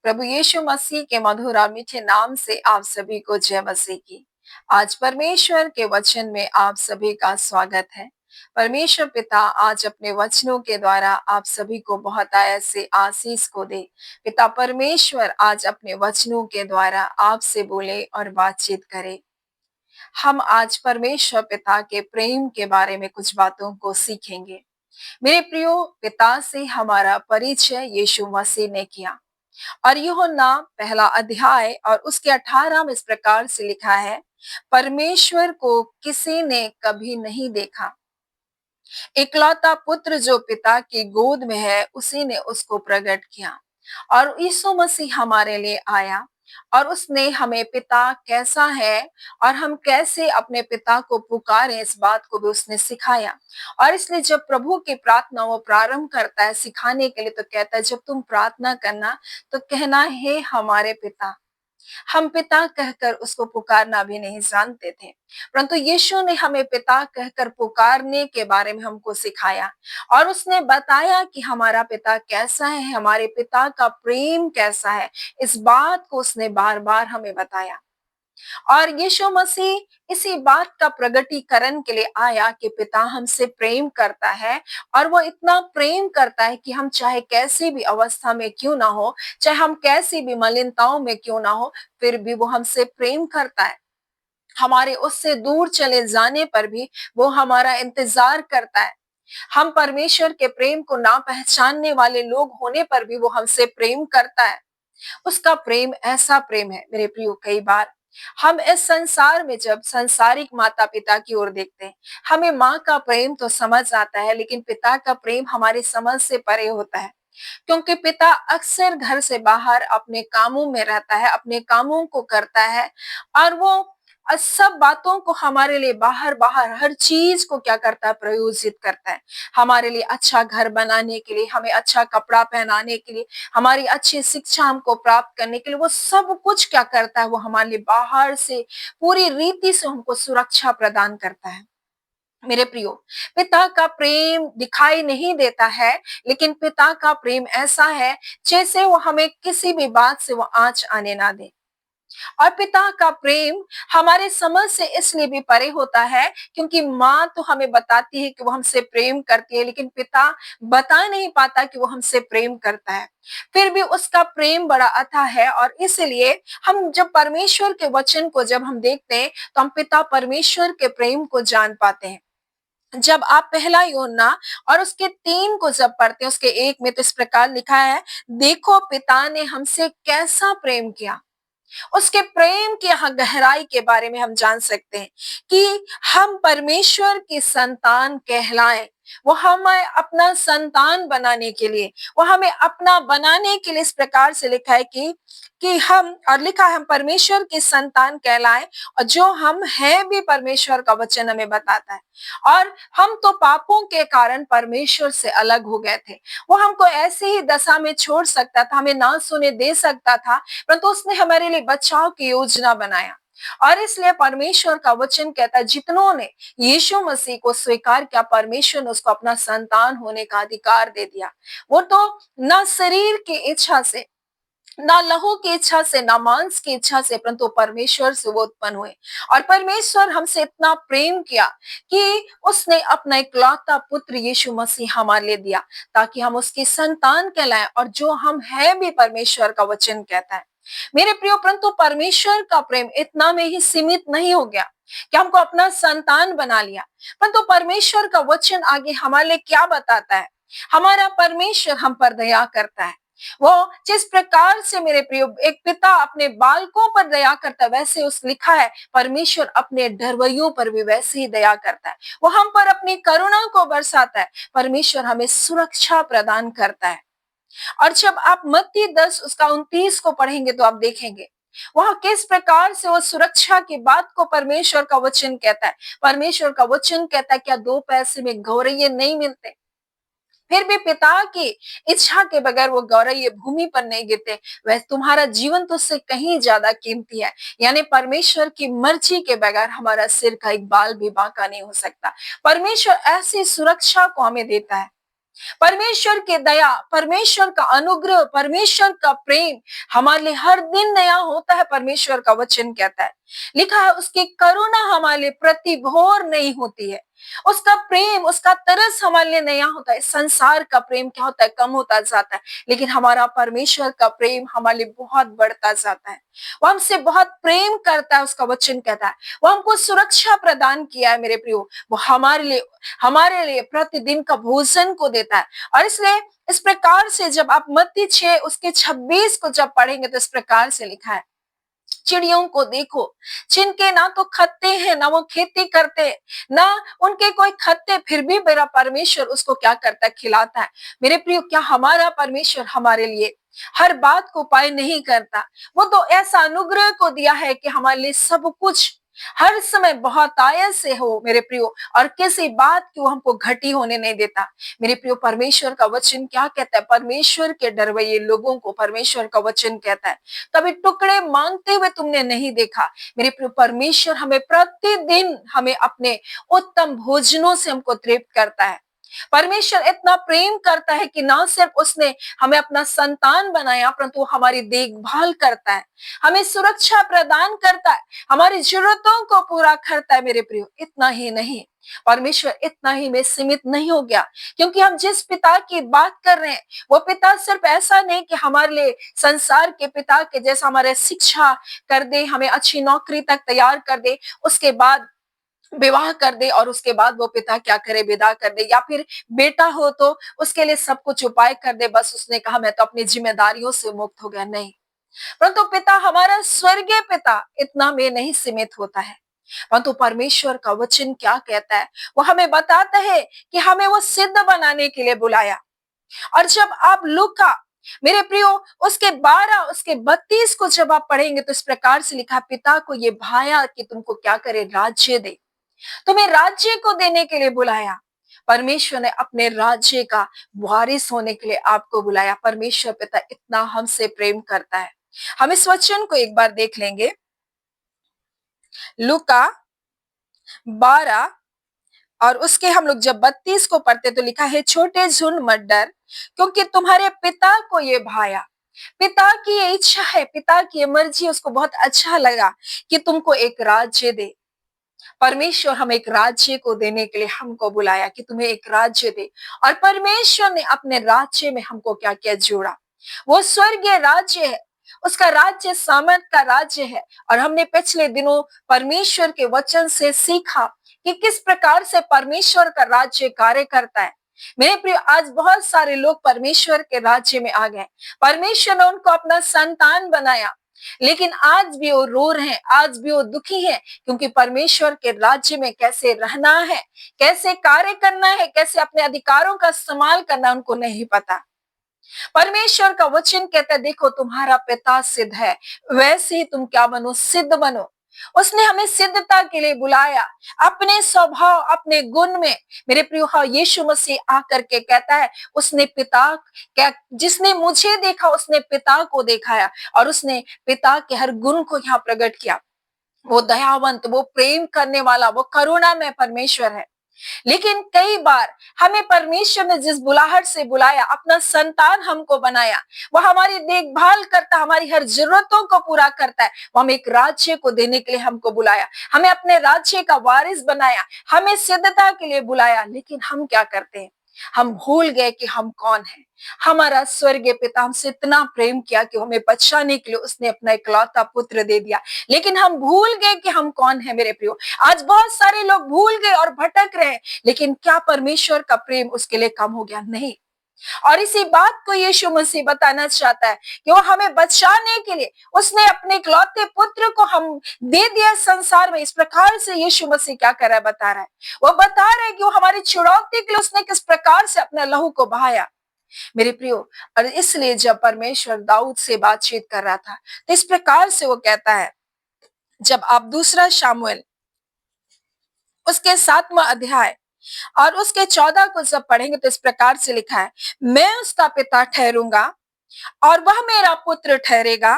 प्रभु यीशु मसीह के मधुर और मीठे नाम से आप सभी को जय मसीह की। आज परमेश्वर के वचन में आप सभी का स्वागत है। परमेश्वर पिता आज अपने वचनों के द्वारा आप सभी को बहुत ऐसे आशीष को दे। पिता परमेश्वर आज अपने वचनों के द्वारा आपसे बोले और बातचीत करे। हम आज परमेश्वर पिता के प्रेम के बारे में कुछ बातों को सीखेंगे। मेरे प्रियो, पिता से हमारा परिचय यीशु मसीह ने किया और यूहन्ना पहला अध्याय और उसके 18 में इस प्रकार से लिखा है, परमेश्वर को किसी ने कभी नहीं देखा, इकलौता पुत्र जो पिता की गोद में है उसी ने उसको प्रकट किया। और यीशु मसीह हमारे लिए आया और उसने हमें पिता कैसा है और हम कैसे अपने पिता को पुकारें इस बात को भी उसने सिखाया। और इसलिए जब प्रभु की प्रार्थना वो प्रारंभ करता है सिखाने के लिए तो कहता है, जब तुम प्रार्थना करना तो कहना, हे हमारे पिता। हम पिता कहकर उसको पुकारना भी नहीं जानते थे, परंतु यीशु ने हमें पिता कहकर पुकारने के बारे में हमको सिखाया और उसने बताया कि हमारा पिता कैसा है, हमारे पिता का प्रेम कैसा है। इस बात को उसने बार बार हमें बताया और यीशु मसीह इसी बात का प्रगटीकरण के लिए आया कि पिता हमसे प्रेम करता है और वो इतना प्रेम करता है कि हम चाहे कैसी भी अवस्था में क्यों ना हो, चाहे हम कैसी भी मलिनताओं में क्यों ना हो, फिर भी वो हमसे प्रेम करता है। हमारे उससे दूर चले जाने पर भी वो हमारा इंतजार करता है। हम परमेश्वर के प्रेम को ना पहचानने वाले लोग होने पर भी वो हमसे प्रेम करता है। उसका प्रेम ऐसा प्रेम है मेरे प्रियो, कई बार हम इस संसार में जब सांसारिक माता पिता की ओर देखते हैं, हमें माँ का प्रेम तो समझ आता है, लेकिन पिता का प्रेम हमारी समझ से परे होता है। क्योंकि पिता अक्सर घर से बाहर अपने कामों में रहता है, अपने कामों को करता है और वो सब बातों को हमारे लिए बाहर बाहर हर चीज को क्या करता है, प्रयोजित करता है। हमारे लिए अच्छा घर बनाने के लिए, हमें अच्छा कपड़ा पहनाने के लिए, हमारी अच्छी शिक्षा हमको प्राप्त करने के लिए वो सब कुछ क्या करता है, वो हमारे लिए बाहर से पूरी रीति से हमको सुरक्षा प्रदान करता है। मेरे प्रियो, पिता का प्रेम दिखाई नहीं देता है, लेकिन पिता का प्रेम ऐसा है जैसे वो हमें किसी भी बात से वो आंच आने ना दे। और पिता का प्रेम हमारे समझ से इसलिए भी परे होता है क्योंकि माँ तो हमें बताती है कि वो हमसे प्रेम करती है, लेकिन पिता बता नहीं पाता कि वो हमसे प्रेम करता है। फिर भी उसका प्रेम बड़ा अथाह है और इसलिए हम जब परमेश्वर के वचन को जब हम देखते हैं तो हम पिता परमेश्वर के प्रेम को जान पाते हैं। जब आप पहला यूहन्ना और उसके 3 को जब पढ़ते हैं, उसके 1 में तो इस प्रकार लिखा है, देखो पिता ने हमसे कैसा प्रेम किया। उसके प्रेम की यहाँ गहराई के बारे में हम जान सकते हैं कि हम परमेश्वर की संतान कहलाएं। वो हमें अपना संतान बनाने के लिए, वो हमें अपना बनाने के लिए इस प्रकार से लिखा है कि हम, और लिखा है हम परमेश्वर की संतान कहलाएं, और जो हम हैं भी परमेश्वर का वचन हमें बताता है। और हम तो पापों के कारण परमेश्वर से अलग हो गए थे। वो हमको ऐसी ही दशा में छोड़ सकता था, हमें ना सुने दे सकता था, परंतु उसने हमारे लिए बचाव की योजना बनाया। और इसलिए परमेश्वर का वचन कहता है, जितनों ने यीशु मसीह को स्वीकार किया, परमेश्वर ने उसको अपना संतान होने का अधिकार दे दिया। वो तो ना शरीर की इच्छा से, ना लहू की इच्छा से, ना मांस की इच्छा से, परंतु परमेश्वर से वो उत्पन्न हुए। और परमेश्वर हमसे इतना प्रेम किया कि उसने अपना इकलौता पुत्र यीशु मसीह हमारे लिए दिया, ताकि हम उसकी संतान कहलाएं। और जो हम हैं भी परमेश्वर का वचन कहता है। मेरे प्रियो, परंतु परमेश्वर का प्रेम इतना में ही सीमित नहीं हो गया कि हमको अपना संतान बना लिया, परंतु परमेश्वर का वचन आगे हमारे लिए क्या बताता है। हमारा परमेश्वर हम पर दया करता है। वो जिस प्रकार से मेरे प्रियो एक पिता अपने बालकों पर दया करता है, वैसे उस लिखा है परमेश्वर अपने डरवइयों पर भी वैसे ही दया करता है। वो हम पर अपनी करुणा को बरसाता है। परमेश्वर हमें सुरक्षा प्रदान करता है। और जब आप मत्ती 10 उसका 29 को पढ़ेंगे तो आप देखेंगे वहां किस प्रकार से वो सुरक्षा की बात को परमेश्वर का वचन कहता है। परमेश्वर का वचन कहता है, क्या 2 पैसे में गौरैये नहीं मिलते, फिर भी पिता की इच्छा के बगैर वो गौरैये भूमि पर नहीं गिरते। वैसे तुम्हारा जीवन तो उससे कहीं ज्यादा कीमती है। यानी परमेश्वर की मर्जी के बगैर हमारा सिर का एक बाल भी बांका नहीं हो सकता। परमेश्वर ऐसी सुरक्षा को हमें देता है। परमेश्वर की दया, परमेश्वर का अनुग्रह, परमेश्वर का प्रेम हमारे लिए हर दिन नया होता है। परमेश्वर का वचन कहता है, लिखा है उसकी करुणा हमारे लिए प्रति भोर नहीं होती है। उसका प्रेम, उसका तरस हमारे लिए नया होता है। संसार का प्रेम क्या होता है, कम होता जाता है, लेकिन हमारा परमेश्वर का प्रेम हमारे लिए बहुत बढ़ता जाता है। वो हमसे बहुत प्रेम करता है, उसका वचन कहता है। वो हमको सुरक्षा प्रदान किया है मेरे प्रियो। वो हमारे लिए प्रतिदिन का भोजन को देता है। और इसलिए इस प्रकार से जब आप मत्ती 6 उसके 26 को जब पढ़ेंगे तो इस प्रकार से लिखा है, चिड़ियों को देखो, जिनके ना तो खत्ते हैं ना वो खेती करते, ना उनके कोई खत्ते, फिर भी मेरा परमेश्वर उसको क्या करता है, खिलाता है। मेरे प्रियो, क्या हमारा परमेश्वर हमारे लिए हर बात को उपाय नहीं करता? वो तो ऐसा अनुग्रह को दिया है कि हमारे लिए सब कुछ हर समय बहुत आयत से हो मेरे प्रियो, और किसी बात की वो हमको घटी होने नहीं देता। मेरे प्रियो, परमेश्वर का वचन क्या कहता है? परमेश्वर के डरवैये लोगों को परमेश्वर का वचन कहता है, कभी टुकड़े मांगते हुए तुमने नहीं देखा। मेरे प्रिय, परमेश्वर हमें प्रतिदिन हमें अपने उत्तम भोजनों से हमको तृप्त करता है। परमेश्वर इतना प्रेम करता है कि ना सिर्फ उसने हमें अपना संतान बनाया, परंतु हमारी देखभाल करता है, हमें सुरक्षा प्रदान करता है, हमारी जरूरतों को पूरा करता है। मेरे प्रियो, इतना ही नहीं, परमेश्वर इतना ही में सीमित नहीं हो गया, क्योंकि हम जिस पिता की बात कर रहे हैं, वो पिता सिर्फ ऐसा नहीं कि हमारे लिए संसार के पिता के जैसा हमारे शिक्षा कर दे, हमें अच्छी नौकरी तक तैयार कर दे, उसके बाद विवाह कर दे और उसके बाद वो पिता क्या करे, विदा कर दे, या फिर बेटा हो तो उसके लिए सब कुछ उपाय कर दे, बस उसने कहा मैं तो अपनी जिम्मेदारियों से मुक्त हो गया। नहीं, परंतु पिता, हमारा स्वर्गीय पिता इतना में नहीं सीमित होता है। परंतु परमेश्वर का वचन क्या कहता है? वो हमें बताता है कि हमें वो सिद्ध बनाने के लिए बुलाया। और जब आप लूका, मेरे प्रियो, उसके 12 उसके 32 को जब आप पढ़ेंगे तो इस प्रकार से लिखा, पिता को ये भाया कि तुमको क्या करे, राज्य दे, तुम्हें राज्य को देने के लिए बुलाया। परमेश्वर ने अपने राज्य का वारिस होने के लिए आपको बुलाया। परमेश्वर पिता इतना हमसे प्रेम करता है। हम इस वचन को एक बार देख लेंगे, लूका 12 और उसके हम लोग जब 32 को पढ़ते तो लिखा है, छोटे झुंड मत डर, क्योंकि तुम्हारे पिता को ये भाया। पिता की ये इच्छा है, पिता की ये मर्जी, उसको बहुत अच्छा लगा कि तुमको एक राज्य दे। परमेश्वर हमें एक राज्य को देने के लिए हमको बुलाया कि तुम्हें एक राज्य दे। और परमेश्वर ने अपने राज्य में हमको क्या क्या जोड़ा, वो स्वर्गीय राज्य है, उसका राज्य सामर्थ का राज्य है। और हमने पिछले दिनों परमेश्वर के वचन से सीखा कि किस प्रकार से परमेश्वर का राज्य कार्य करता है। मेरे प्रिय, आज बहुत सारे लोग परमेश्वर के राज्य में आ गए, परमेश्वर ने उनको अपना संतान बनाया, लेकिन आज भी वो रो रहे हैं, आज भी वो दुखी हैं, क्योंकि परमेश्वर के राज्य में कैसे रहना है, कैसे कार्य करना है, कैसे अपने अधिकारों का इस्तेमाल करना उनको नहीं पता। परमेश्वर का वचन कहता है, देखो तुम्हारा पिता सिद्ध है, वैसे ही तुम क्या बनो, सिद्ध बनो। उसने हमें सिद्धता के लिए बुलाया, अपने स्वभाव, अपने गुण में। मेरे प्रियो, हाँ, यीशु मसीह आकर के कहता है, उसने पिता क्या, जिसने मुझे देखा उसने पिता को दिखाया, और उसने पिता के हर गुण को यहाँ प्रकट किया। वो दयावंत, वो प्रेम करने वाला, वो करुणा में परमेश्वर है। लेकिन कई बार हमें परमेश्वर ने जिस बुलाहट से बुलाया, अपना संतान हमको बनाया, वो हमारी देखभाल करता, हमारी हर जरूरतों को पूरा करता है। वो हमें एक राज्य को देने के लिए हमको बुलाया, हमें अपने राज्य का वारिस बनाया, हमें सिद्धता के लिए बुलाया। लेकिन हम क्या करते हैं, हम भूल गए कि हम कौन है। हमारा स्वर्गीय पिता हमसे इतना प्रेम किया कि हमें बचाने के लिए उसने अपना इकलौता पुत्र दे दिया, लेकिन हम भूल गए कि हम कौन है। मेरे प्रियो, आज बहुत सारे लोग भूल गए और भटक रहे हैं, लेकिन क्या परमेश्वर का प्रेम उसके लिए कम हो गया? नहीं। और इसी बात को यीशु मसीह बताना चाहता है कि वो हमें बचाने के लिए उसने अपने इकलौते पुत्र को हम दे दिया संसार में। इस प्रकार से यीशु मसीह क्या कर रहा है, बता रहा है, वो बता रहा है कि वो हमारी छुड़ौती के लिए उसने किस प्रकार से अपना लहू को बहाया। मेरे प्रियो, और इसलिए जब परमेश्वर दाऊद से बातचीत कर रहा था तो इस प्रकार से वो कहता है, जब आप दूसरा शामुएल उसके 7वां अध्याय और उसके 14 को जब पढ़ेंगे तो इस प्रकार से लिखा है, मैं उसका पिता ठहरूंगा और वह मेरा पुत्र ठहरेगा,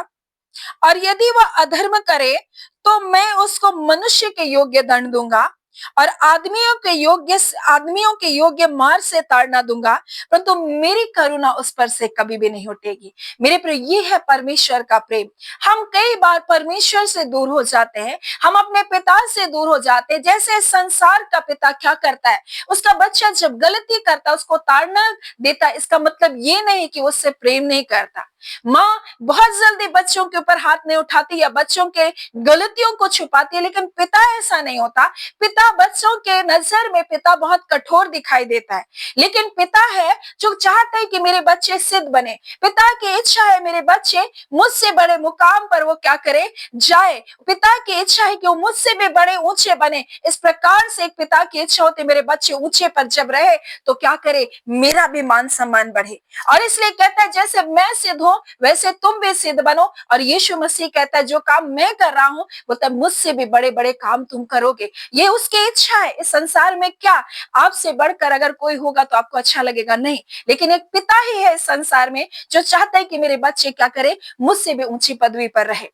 और यदि वह अधर्म करे तो मैं उसको मनुष्य के योग्य दंड दूंगा, और आदमियों के योग्य मार्ग से ताड़ना दूंगा, परंतु मेरी करुणा उस पर से कभी भी नहीं हटेगी। मेरे प्रिय, ये है परमेश्वर का प्रेम। हम कई बार परमेश्वर से दूर हो जाते हैं, हम अपने पिता से दूर हो जाते हैं। जैसे संसार का पिता क्या करता है, उसका बच्चा जब गलती करता है उसको ताड़ना देता है, इसका मतलब ये नहीं कि उससे प्रेम नहीं करता। माँ बहुत जल्दी बच्चों के ऊपर हाथ नहीं उठाती या बच्चों के गलतियों को छुपाती है, लेकिन पिता ऐसा नहीं होता। पिता बच्चों के नजर में पिता बहुत कठोर दिखाई देता है, लेकिन पिता है जो चाहता है कि मेरे बच्चे सिद्ध बने। पिता की इच्छा है मेरे बच्चे मुझसे बड़े मुकाम पर वो क्या करे, जाए। पिता की इच्छा है कि वो मुझसे भी बड़े ऊंचे बने। इस प्रकार से एक पिता की इच्छा होती है मेरे बच्चे ऊंचे पर जब रहे तो क्या करे, मेरा भी मान सम्मान बढ़े। और इसलिए कहता है जैसे मैं सिद्ध हूं वैसे तुम भी सिद्ध बनो। और यीशु मसीह कहता है जो काम मैं कर रहा हूं वो तब मुझसे भी बड़े बड़े काम तुम करोगे। ये उसकी इच्छा है। इस संसार में क्या आपसे बढ़कर अगर कोई होगा तो आपको अच्छा लगेगा? नहीं, लेकिन एक पिता ही है इस संसार में जो चाहता है कि मेरे बच्चे क्या करे, मुझसे भी ऊंची पदवी पर रहे।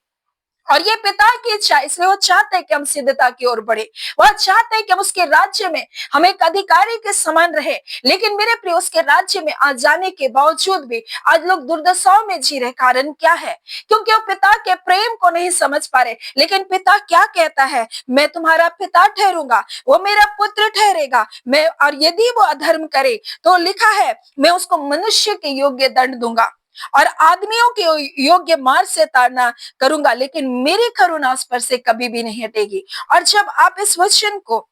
और ये पिता की इच्छा, इसलिए वो चाहते हैं कि हम सिद्धता की ओर बढ़े। वह चाहते हैं कि हम उसके राज्य में हम एक अधिकारी के समान रहे। लेकिन मेरे प्रिय, उसके राज्य में आ जाने के बावजूद भी आज लोग दुर्दशाओं में जी रहे। कारण क्या है? क्योंकि वो पिता के प्रेम को नहीं समझ पा रहे। लेकिन पिता क्या कहता है, मैं तुम्हारा पिता ठहरूंगा, वो मेरा पुत्र ठहरेगा। मैं और यदि वो अधर्म करे तो लिखा है मैं उसको मनुष्य के योग्य दंड दूंगा और आदमियों के योग्य मार्ग से ताड़ना करूंगा, लेकिन मेरी करुणा उस पर से कभी भी नहीं हटेगी। और जब आप इस वचन को,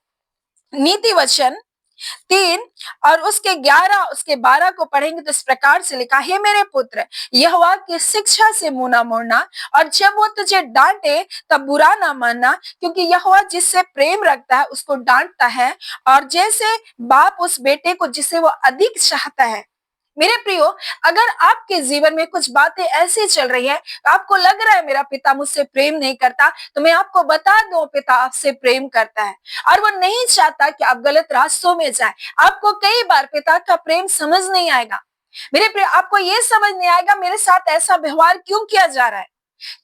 नीति वचन 3 और उसके 11 उसके 12 को पढ़ेंगे तो इस प्रकार से लिखा है, मेरे पुत्र यहोवा की शिक्षा से मुंह ना मोड़ना, और जब वो तुझे डांटे तब बुरा ना मानना, क्योंकि यहोवा जिससे प्रेम रखता है उसको डांटता है, और जैसे बाप उस बेटे को जिसे वो अधिक चाहता है। मेरे प्रियो, अगर आपके जीवन में कुछ बातें ऐसी चल रही है, आपको लग रहा है मेरा पिता मुझसे प्रेम नहीं करता, तो मैं आपको बता दूं पिता आपसे प्रेम करता है और वो नहीं चाहता कि आप गलत रास्तों में जाए। आपको कई बार पिता का प्रेम समझ नहीं आएगा। मेरे प्रिय, आपको ये समझ नहीं आएगा मेरे साथ ऐसा व्यवहार क्यों किया जा रहा है,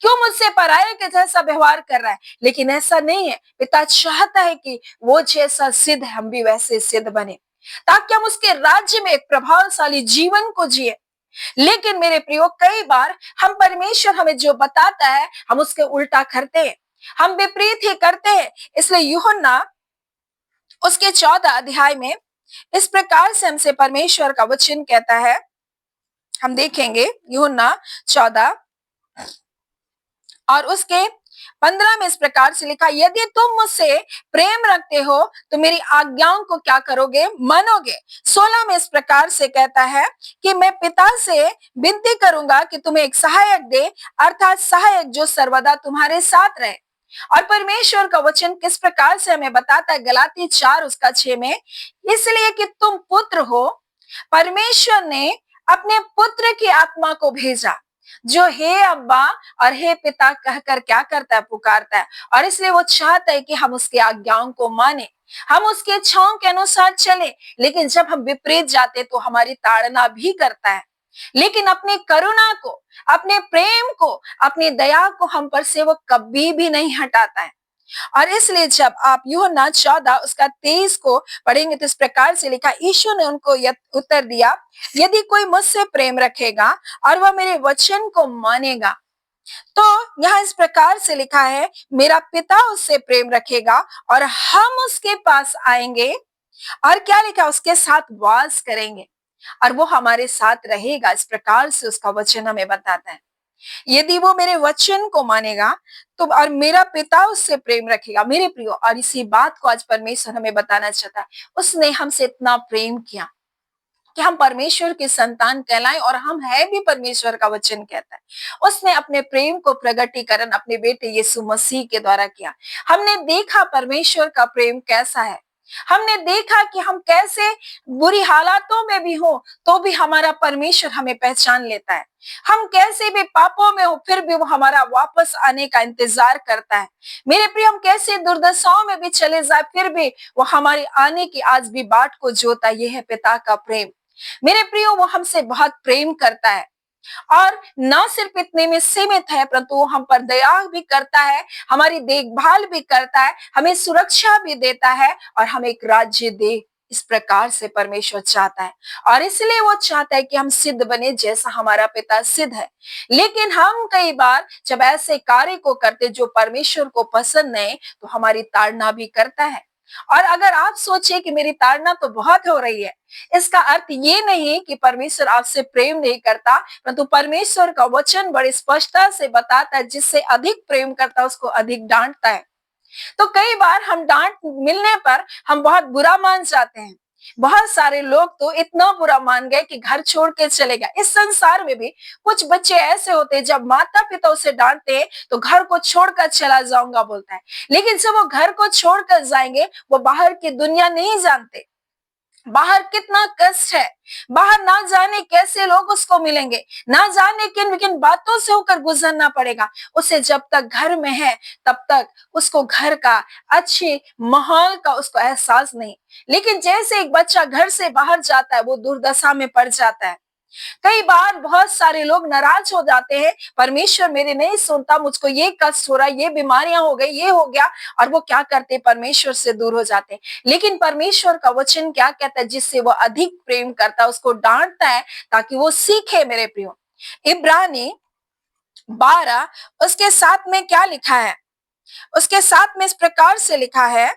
क्यों मुझसे पराये के जैसा व्यवहार कर रहा है। लेकिन ऐसा नहीं है, पिता चाहता है कि वो जैसा सिद्ध है हम भी वैसे सिद्ध बने, ताकि हम उसके राज्य में एक प्रभावशाली जीवन को जिए। लेकिन मेरे प्रियो, कई बार हम परमेश्वर हमें जो बताता है हम उसके उल्टा करते हैं, हम विपरीत ही करते हैं। इसलिए यूहन्ना उसके 14 अध्याय में इस प्रकार से हमसे परमेश्वर का वचन कहता है, हम देखेंगे यूहन्ना 14 और उसके 15 में इस प्रकार से लिखा, यदि तुम मुझसे प्रेम रखते हो तो मेरी आज्ञाओं को क्या करोगे, मानोगे। 16 में इस प्रकार से कहता है कि मैं पिता से विनती करूंगा कि तुम्हें एक सहायक दे, अर्थात सहायक जो सर्वदा तुम्हारे साथ रहे। और परमेश्वर का वचन किस प्रकार से हमें बताता है, गलाती 4 उसका 6 में, इसलिए कि तुम पुत्र हो, परमेश्वर ने अपने पुत्र की आत्मा को भेजा जो हे अब्बा और हे पिता कहकर क्या करता है, पुकारता है। और इसलिए वो चाहता है कि हम उसकी आज्ञाओं को माने, हम उसकी इच्छाओं के अनुसार चले। लेकिन जब हम विपरीत जाते तो हमारी ताड़ना भी करता है, लेकिन अपनी करुणा को, अपने प्रेम को, अपनी दया को हम पर से वो कभी भी नहीं हटाता है। और इसलिए जब आप यूहन्ना 14 उसका 23 को पढ़ेंगे तो इस प्रकार से लिखा, यीशु ने उनको उत्तर दिया, यदि कोई मुझसे प्रेम रखेगा और वह मेरे वचन को मानेगा, तो यहाँ इस प्रकार से लिखा है, मेरा पिता उससे प्रेम रखेगा और हम उसके पास आएंगे और क्या लिखा, उसके साथ वास करेंगे और वो हमारे साथ रहेगा। इस प्रकार से उसका वचन हमें बताता है, यदि वो मेरे वचन को मानेगा तो और मेरा पिता उससे प्रेम रखेगा। मेरे प्रियो, और इसी बात को आज परमेश्वर हमें बताना चाहता है। उसने हमसे इतना प्रेम किया कि हम परमेश्वर के संतान कहलाएं, और हम है भी परमेश्वर का वचन कहता है। उसने अपने प्रेम को प्रगटीकरण अपने बेटे यीशु मसीह के द्वारा किया। हमने देखा परमेश्वर का प्रेम कैसा है, हमने देखा कि हम कैसे बुरी हालातों में भी हो तो भी हमारा परमेश्वर हमें पहचान लेता है। हम कैसे भी पापों में हो फिर भी वो हमारा वापस आने का इंतजार करता है। मेरे प्रिय, हम कैसे दुर्दशाओं में भी चले जाए फिर भी वो हमारे आने की आज भी बाट को जोता। ये है पिता का प्रेम। मेरे प्रियो, वो हमसे बहुत प्रेम करता है। और ना सिर्फ इतने में सीमित है, परंतु वो हम पर दया भी करता है, हमारी देखभाल भी करता है, हमें सुरक्षा भी देता है और हमें एक राज्य दे। इस प्रकार से परमेश्वर चाहता है और इसलिए वो चाहता है कि हम सिद्ध बने जैसा हमारा पिता सिद्ध है। लेकिन हम कई बार जब ऐसे कार्य को करते जो परमेश्वर को पसंद नहीं, तो हमारी ताड़ना भी करता है। और अगर आप सोचे कि मेरी ताड़ना तो बहुत हो रही है, इसका अर्थ ये नहीं कि परमेश्वर आपसे प्रेम नहीं करता, परंतु परमेश्वर का वचन बड़ी स्पष्टता से बताता है, जिससे अधिक प्रेम करता है उसको अधिक डांटता है। तो कई बार हम डांट मिलने पर हम बहुत बुरा मान जाते हैं। बहुत सारे लोग तो इतना बुरा मान गए कि घर छोड़ के चले गए। इस संसार में भी कुछ बच्चे ऐसे होते हैं, जब माता पिता उसे डांटते हैं तो घर को छोड़कर चला जाऊंगा बोलता है, लेकिन जब वो घर को छोड़कर जाएंगे, वो बाहर की दुनिया नहीं जानते, बाहर कितना कष्ट है, बाहर ना जाने कैसे लोग उसको मिलेंगे, ना जाने किन किन बातों से होकर गुजरना पड़ेगा उसे। जब तक घर में है तब तक उसको घर का अच्छे माहौल का उसको एहसास नहीं। लेकिन जैसे एक बच्चा घर से बाहर जाता है, वो दुर्दशा में पड़ जाता है। कई बार बहुत सारे लोग नाराज हो जाते हैं, परमेश्वर मेरे नहीं सुनता, मुझको ये कष्ट हो रहा है, ये बीमारियां हो गई, ये हो गया, और वो क्या करते, परमेश्वर से दूर हो जाते हैं। लेकिन परमेश्वर का वचन क्या कहता है, जिससे वो अधिक प्रेम करता है उसको डांटता है ताकि वो सीखे। मेरे प्रियो, इब्रानी 12 उसके साथ में क्या लिखा है, उसके साथ में इस प्रकार से लिखा है,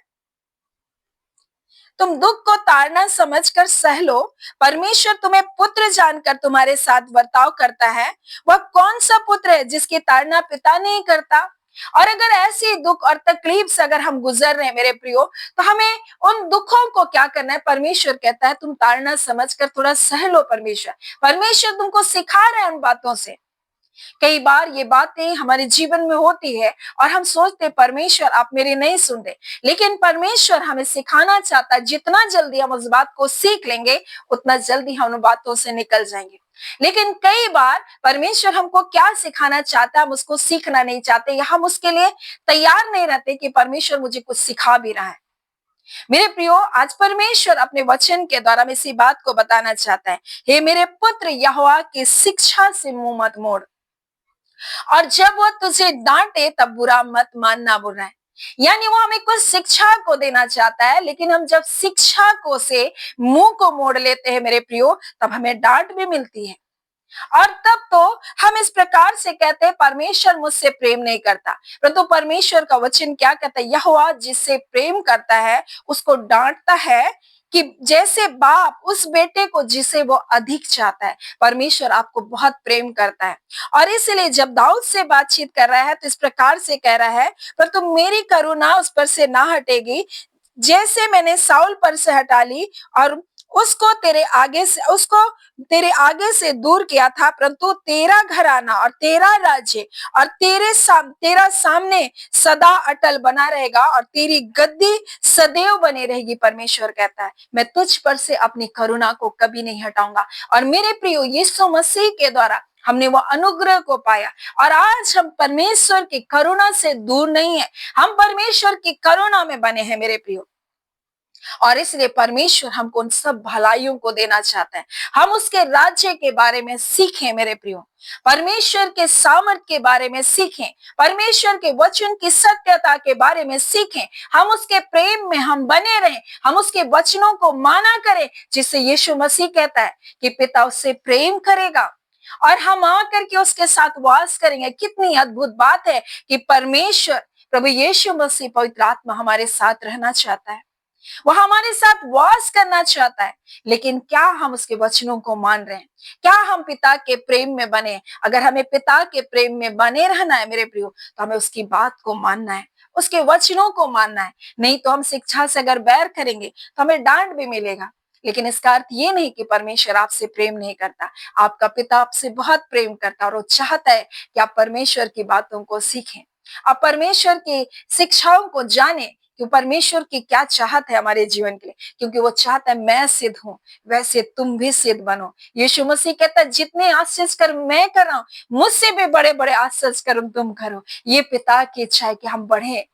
तुम दुख को ताड़ना समझकर सह लो, परमेश्वर तुम्हें पुत्र जानकर तुम्हारे साथ बर्ताव करता है। वह कौन सा पुत्र है जिसकी ताड़ना पिता नहीं करता। और अगर ऐसी दुख और तकलीफ से अगर हम गुजर रहे हैं मेरे प्रियो, तो हमें उन दुखों को क्या करना है, परमेश्वर कहता है तुम ताड़ना समझकर थोड़ा सह लो। परमेश्वर तुमको सिखा रहे हैं उन बातों से। कई बार ये बातें हमारे जीवन में होती है और हम सोचते परमेश्वर आप मेरी नहीं सुन रहे, लेकिन परमेश्वर हमें सिखाना चाहता है। जितना जल्दी हम उस बात को सीख लेंगे, उतना जल्दी हम उन बातों से निकल जाएंगे। लेकिन कई बार परमेश्वर हमको क्या सिखाना चाहता है, हम उसको सीखना नहीं चाहते, या हम उसके लिए तैयार नहीं रहते कि परमेश्वर मुझे कुछ सिखा भी रहा है। मेरे प्रियो, आज परमेश्वर अपने वचन के द्वारा में इसी बात को बताना चाहता है, हे मेरे पुत्र, यहोवा की शिक्षा से मुंह मत मोड़, और जब वो तुझे डांटे तब बुरा मत मानना। बोल रहा है, यानी वो हमें कुछ शिक्षा को देना चाहता है, लेकिन हम जब शिक्षा को से मुंह को मोड़ लेते हैं मेरे प्रियो, तब हमें डांट भी मिलती है। और तब तो हम इस प्रकार से कहते हैं परमेश्वर मुझसे प्रेम नहीं करता, परंतु परमेश्वर का वचन क्या कहता है, यहोवा जिससे प्रेम करता है उसको डांटता है, कि जैसे बाप उस बेटे को जिसे वो अधिक चाहता है। परमेश्वर आपको बहुत प्रेम करता है, और इसलिए जब दाऊद से बातचीत कर रहा है तो इस प्रकार से कह रहा है, पर तुम मेरी करुणा उस पर से ना हटेगी, जैसे मैंने साउल पर से हटा ली और उसको तेरे आगे से दूर किया था, परंतु तेरा घराना और तेरा राज्य और तेरा सामने सदा अटल बना रहेगा, और तेरी गद्दी सदैव बनी रहेगी। परमेश्वर कहता है मैं तुझ पर से अपनी करुणा को कभी नहीं हटाऊंगा। और मेरे प्रियो, यीशु मसीह के द्वारा हमने वो अनुग्रह को पाया, और आज हम परमेश्वर की करुणा से दूर नहीं है, हम परमेश्वर की करुणा में बने हैं मेरे प्रियो। और इसलिए परमेश्वर हमको उन सब भलाइयों को देना चाहता है। हम उसके राज्य के बारे में सीखें मेरे प्रियो, परमेश्वर के सामर्थ के बारे में सीखें, परमेश्वर के वचन की सत्यता के बारे में सीखें, हम उसके प्रेम में हम बने रहें, हम उसके वचनों को माना करें, जिससे यीशु मसीह कहता है कि पिता उससे प्रेम करेगा और हम आकर के उसके साथ वास करेंगे। कितनी अद्भुत बात है कि परमेश्वर प्रभु यीशु मसीह पवित्र आत्मा हमारे साथ रहना चाहता है, वो हमारे साथ वास करना चाहता है। लेकिन क्या हम उसके वचनों को मान रहे हैं, क्या हम पिता के प्रेम में बने। अगर हमें पिता के प्रेम में बने रहना है मेरे प्रियो, तो हमें उसकी बात को मानना है, उसके वचनों को मानना है। नहीं तो हम शिक्षा से अगर बैर करेंगे तो हमें डांट भी मिलेगा, लेकिन इसका अर्थ ये नहीं कि परमेश्वर आपसे प्रेम नहीं करता। आपका पिता आपसे बहुत प्रेम करता है, और वो चाहता है कि आप परमेश्वर की बातों को सीखें, आप परमेश्वर की शिक्षाओं को जाने कि परमेश्वर की क्या चाहत है हमारे जीवन के लिए, क्योंकि वो चाहता है मैं सिद्ध हूं, वैसे तुम भी सिद्ध बनो। यीशु मसीह कहता है जितने आश्चर्य कर्म मैं कर रहा हूं, मुझसे भी बड़े बड़े आश्चर्य कर्म तुम करो। ये पिता की इच्छा है कि हम बढ़े,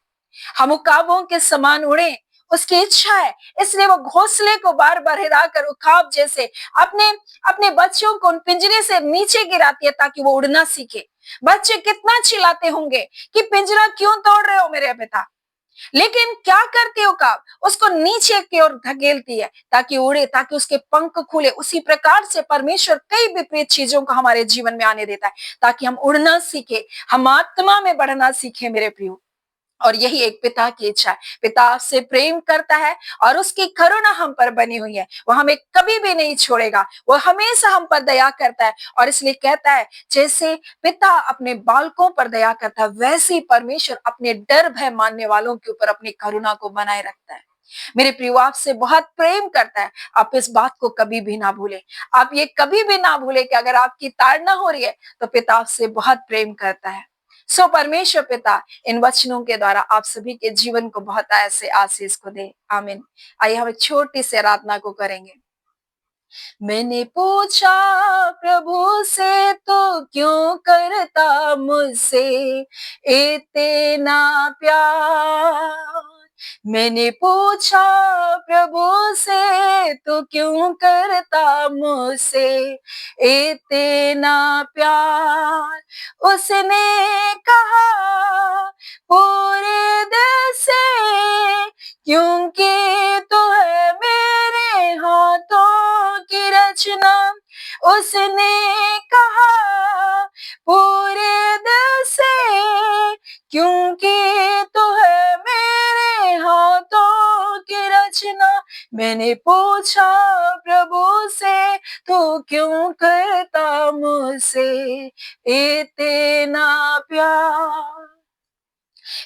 हम उकाबों के समान उड़े, उसकी इच्छा है, इसलिए वो घोंसले को बार बार हिलाकर उखाब जैसे अपने अपने बच्चों को उन पिंजरे से नीचे गिराती है ताकि वो उड़ना सीखे। बच्चे कितना चिल्लाते होंगे कि पिंजरा क्यों तोड़ रहे हो मेरे पिता, लेकिन क्या करती हो काब, उसको नीचे की ओर धकेलती है ताकि उड़े, ताकि उसके पंख खुले। उसी प्रकार से परमेश्वर कई विपरीत चीजों को हमारे जीवन में आने देता है ताकि हम उड़ना सीखे, हम आत्मा में बढ़ना सीखे मेरे प्रियो। और यही एक पिता की इच्छा है। पिता आपसे प्रेम करता है और उसकी करुणा हम पर बनी हुई है। वो हमें कभी भी नहीं छोड़ेगा, वो हमेशा हम पर दया करता है। और इसलिए कहता है, जैसे पिता अपने बालकों पर दया करता है, वैसे ही परमेश्वर अपने डर भय मानने वालों के ऊपर अपनी करुणा को बनाए रखता है। मेरे प्रियो, आपसे बहुत प्रेम करता है। आप इस बात को कभी भी ना भूलें। आप ये कभी भी ना भूलें कि अगर आपकी ताड़ना हो रही है तो पिता आपसे बहुत प्रेम करता है। सो परमेश्वर पिता इन वचनों के द्वारा आप सभी के जीवन को बहुत ऐसे आशीष को दे। आमीन। आइए हम एक छोटी सी आराधना को करेंगे। मैंने पूछा प्रभु से तो क्यों करता मुझसे इतना प्यार। मैंने पूछा प्रभु से तो क्यों करता मुझसे इतना प्यार। उसने कहा पूरे दिल से, क्योंकि तू है मेरे हाथों की रचना। उसने कहा पूरे दिल से, क्योंकि तू है मेरे हाथों की रचना। मैंने पूछा प्रभु से तो क्यों करता मुझसे इतना प्यार।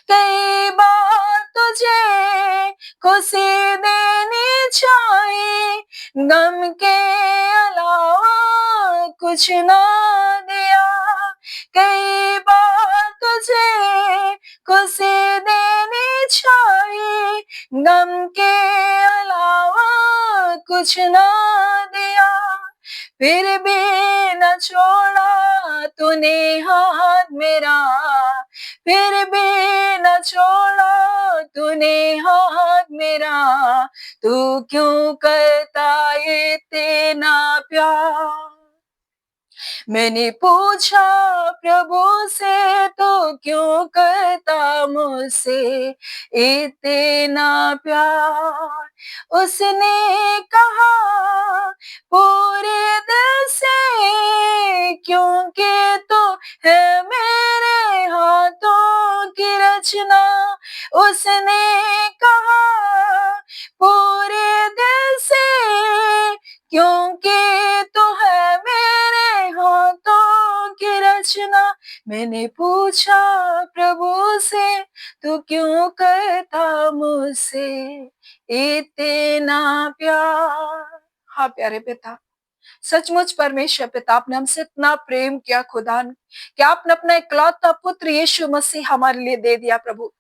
कई बार तुझे खुशी देनी चाहिए, गम के अलावा कुछ ना दिया। कई बार तुझे खुशी देनी चाहिए, गम के अलावा कुछ ना दिया। फिर भी न छोड़ा तूने हाथ मेरा, फिर भी न छोड़ा तूने हाथ मेरा। तू क्यों करता इतना प्यार। मैंने पूछा प्रभु से तो क्यों करता मुझसे इतना प्यार। उसने कहा पूरे दिल से, क्योंकि तू है मेरे हाथों की रचना। उसने कहा पूरे दिल से, क्योंकि तू है मेरे हाथों की रचना। मैंने पूछा प्रभु से तू क्यों करता मुझसे इतना प्यार। हाँ प्यारे पिता, सचमुच परमेश्वर पिता, आपने हमसे इतना प्रेम किया खुदा, कि आपने अपना इकलौता पुत्र यीशु मसीह हमारे लिए दे दिया प्रभु,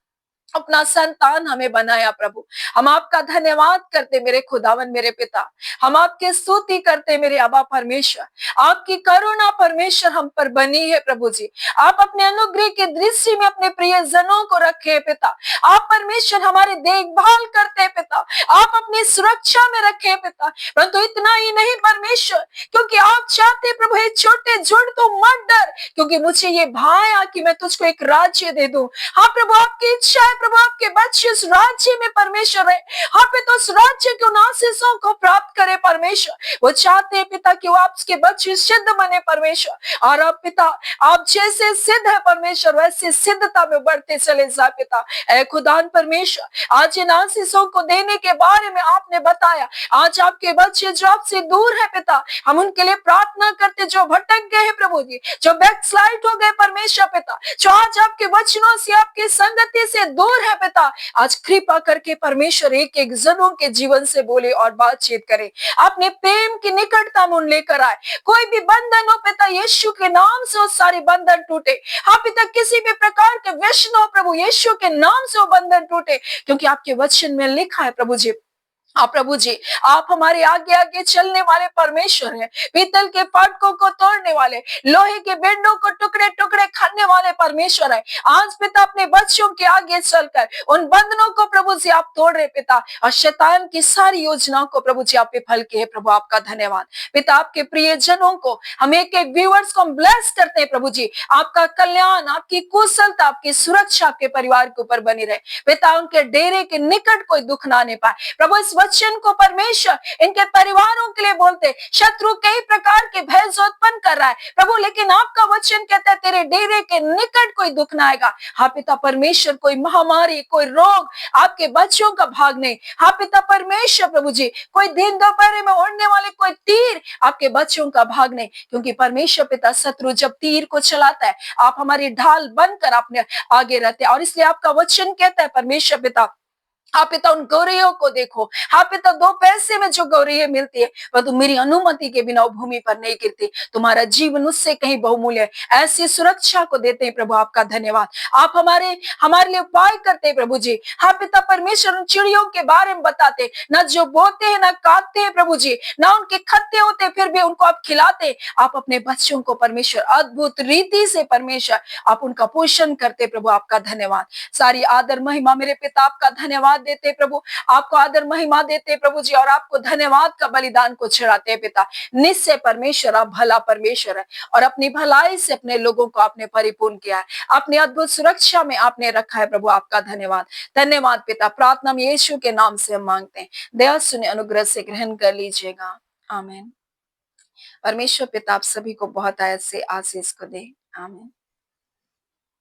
अपना संतान हमें बनाया प्रभु। हम आपका धन्यवाद करते मेरे खुदावन मेरे पिता, हम आपके स्तुति करते मेरे अबा परमेश्वर। आपकी करुणा परमेश्वर हम पर बनी है प्रभु जी। आप अपने अनुग्रह के दृष्टि में अपने प्रियजनों को रखे पिता। आप परमेश्वर हमारी देखभाल करते पिता, आप अपनी सुरक्षा में रखे पिता। परंतु इतना ही नहीं परमेश्वर, क्योंकि आप चाहते प्रभु ये छोटे झुंड तो मत डर, क्योंकि मुझे ये भाया कि मैं तुझको एक राज्य दे दूं। हाँ प्रभु, आपकी इच्छा है प्रभु आपके बच्चे उस राज्य में परमेश्वर है। हाँ पिता, उस राज्य के उन आशीषों को प्राप्त करे परमेश्वर। वो चाहते हैं पिता कि वो आपके बच्चे सिद्ध बने परमेश्वर। और अब पिता, आप जैसे सिद्ध है परमेश्वर, वैसे सिद्धता में बढ़ते चले जा पिता। ऐ खुदान परमेश्वर, आज इन आशीषों को देने के बारे में आपने बताया। आज आपके बच्चे जो आपसे दूर है पिता, हम उनके लिए प्रार्थना करते, जो भटक गए हैं प्रभु जी, जो बैकस्लाइड हो गए परमेश्वर पिता, जो आज आपके वचनों से आपकी संगति से दूर है पिता, आज कृपा करके परमेश्वर एक एक जनों के जीवन से बोले और बातचीत करे। अपने प्रेम की निकटता में लेकर आए। कोई भी बंधन हो पिता, यीशु के नाम से वो सारे बंधन टूटे। हाँ पिता, किसी भी प्रकार के व्यसन हो प्रभु, यीशु के नाम से वो बंधन टूटे, क्योंकि आपके वचन में लिखा है प्रभु जी, आप प्रभु जी, आप हमारे आगे आगे चलने वाले परमेश्वर हैं। पीतल के फाटकों को तोड़ने वाले, लोहे के बेंडों को टुकड़े टुकड़े खाने वाले परमेश्वर है। आज पिता अपने बच्चों के आगे चलकर उन बंधनों को प्रभु जी आप तोड़ रहे पिता, और शैतान की सारी योजनाओं को प्रभु जी आप विफल किए। प्रभु आपका धन्यवाद पिता। आपके प्रिय जनों को, हम एक एक व्यूअर्स को हम ब्लेस करते हैं प्रभु जी। आपका कल्याण, आपकी कुशलता, आपकी सुरक्षा आपके परिवार के ऊपर बनी रहे पिता। उनके डेरे के निकट कोई दुख ना आने पाए प्रभु। इस वचन को परमेश्वर इनके परिवारों के लिए बोलते, शत्रु कई प्रकार के भय उत्पन्न कर रहा है प्रभु, लेकिन आपका वचन कहता है तेरे डेरे के निकट कोई दुख ना आएगा। हाँ पिता परमेश्वर, कोई महामारी, कोई रोग आपके बच्चों का भाग नहीं। हाँ पिता परमेश्वर प्रभु जी, कोई दिन दोपहर में उड़ने वाले कोई तीर आपके बच्चों का भाग नहीं, क्योंकि परमेश्वर पिता शत्रु जब तीर को चलाता है, आप हमारी ढाल बनकर अपने आगे रहते हैं। और इसलिए आपका वचन कहता है परमेश्वर पिता, हाँ पिता उन गौरैयों को देखो। हाँ पिता, 2 पैसे में जो गौरैया मिलती है वह तो मेरी अनुमति के बिना भूमि पर नहीं गिरती। तुम्हारा जीवन उससे कहीं बहुमूल्य है। ऐसी सुरक्षा को देते हैं प्रभु, आपका धन्यवाद। आप हमारे हमारे लिए उपाय करते हैं प्रभु जी। हाँ पिता परमेश्वर, उन चिड़ियों के बारे में बताते, न जो बोते हैं न काटते हैं प्रभु जी, न उनके खत्ते होते, फिर भी उनको आप खिलाते। आप अपने बच्चों को परमेश्वर अद्भुत रीति से परमेश्वर आप उनका पोषण करते प्रभु, आपका धन्यवाद। सारी आदर महिमा मेरे पिता आपका धन्यवाद देते प्रभु, आपको आदर महिमा देते प्रभु जी, और आपको धन्यवाद का बलिदान को चढ़ाते पिता। निश्चय परमेश्वर आप भला परमेश्वर है, और अपनी भलाई से अपने लोगों को आपने परिपूर्ण किया है। अपनी अद्भुत सुरक्षा में आपने रखा है प्रभु, आपका धन्यवाद। धन्यवाद पिता। प्रार्थना में यीशु के नाम से हम मांगते हैं, दया सुने अनुग्रह से ग्रहण कर लीजिएगा, आमीन। परमेश्वर पिता आप सभी को बहुत आयत से आशीष को दे, आमीन।